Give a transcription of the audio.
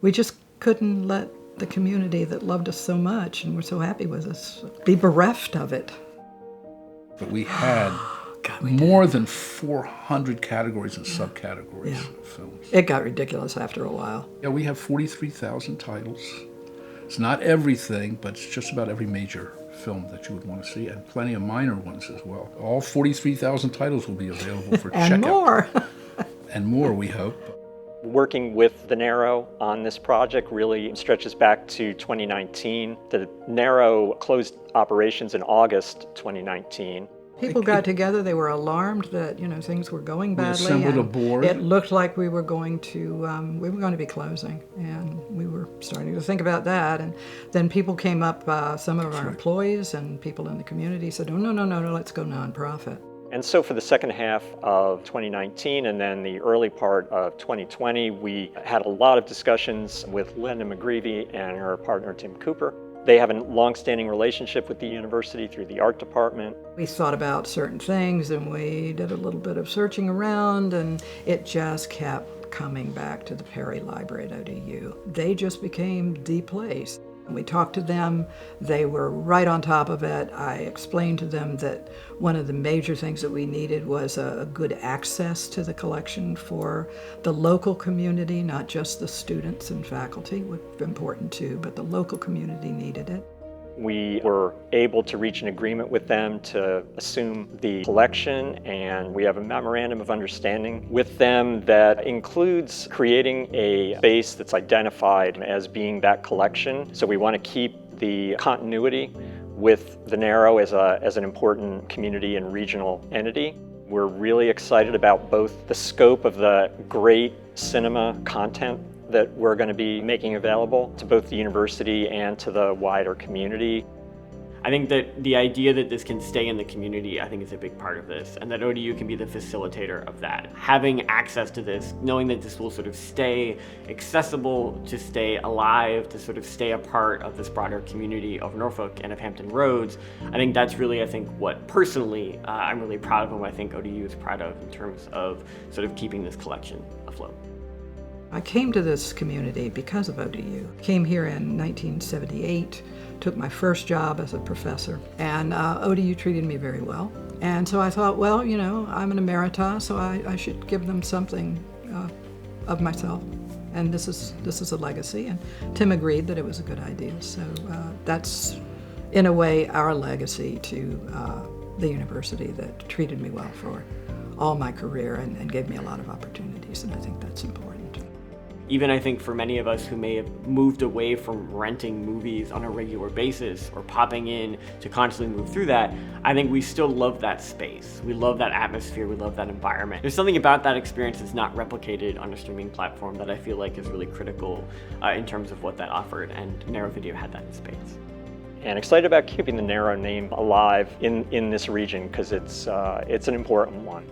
We just couldn't let the community that loved us so much and were so happy with us be bereft of it. But we had more than 400 categories and subcategories of films. It got ridiculous after a while. Yeah, we have 43,000 titles. It's not everything, but it's just about every major film that you would want to see, and plenty of minor ones as well. All 43,000 titles will be available for and checkout. More. And more, we hope. Working with the Naro on this project really stretches back to 2019. The Naro closed operations in August 2019. People got together, they were alarmed that, things were going badly. We assembled a board. It looked like we were going to be closing, and we were starting to think about that. And then people came up, some of our employees and people in the community said, oh, no, let's go nonprofit. And so for the second half of 2019 and then the early part of 2020, we had a lot of discussions with Linda McGreevy and her partner, Tim Cooper. They have a long-standing relationship with the university through the art department. We thought about certain things and we did a little bit of searching around, and it just kept coming back to the Perry Library at ODU. They just became the place. We talked to them, they were right on top of it. I explained to them that one of the major things that we needed was a good access to the collection for the local community, not just the students and faculty, which was important too, but the local community needed it. We were able to reach an agreement with them to assume the collection, and we have a memorandum of understanding with them that includes creating a space that's identified as being that collection. So we want to keep the continuity with the Naro as an important community and regional entity. We're really excited about both the scope of the great cinema content that we're going to be making available to both the university and to the wider community. I think that the idea that this can stay in the community, I think, is a big part of this, and that ODU can be the facilitator of that. Having access to this, knowing that this will sort of stay accessible, to stay alive, to sort of stay a part of this broader community of Norfolk and of Hampton Roads, I think that's really, what personally I'm really proud of, and what I think ODU is proud of in terms of sort of keeping this collection afloat. I came to this community because of ODU. Came here in 1978, took my first job as a professor, and ODU treated me very well. And so I thought, well, I'm an emerita, so I should give them something of myself. And this is a legacy, and Tim agreed that it was a good idea. So that's, in a way, our legacy to the university that treated me well for all my career and gave me a lot of opportunities, and I think that's important. Even I think for many of us who may have moved away from renting movies on a regular basis or popping in to constantly move through that, I think we still love that space. We love that atmosphere, we love that environment. There's something about that experience that's not replicated on a streaming platform that I feel like is really critical in terms of what that offered, and Naro Video had that in spades. And excited about keeping the Naro name alive in this region because it's an important one.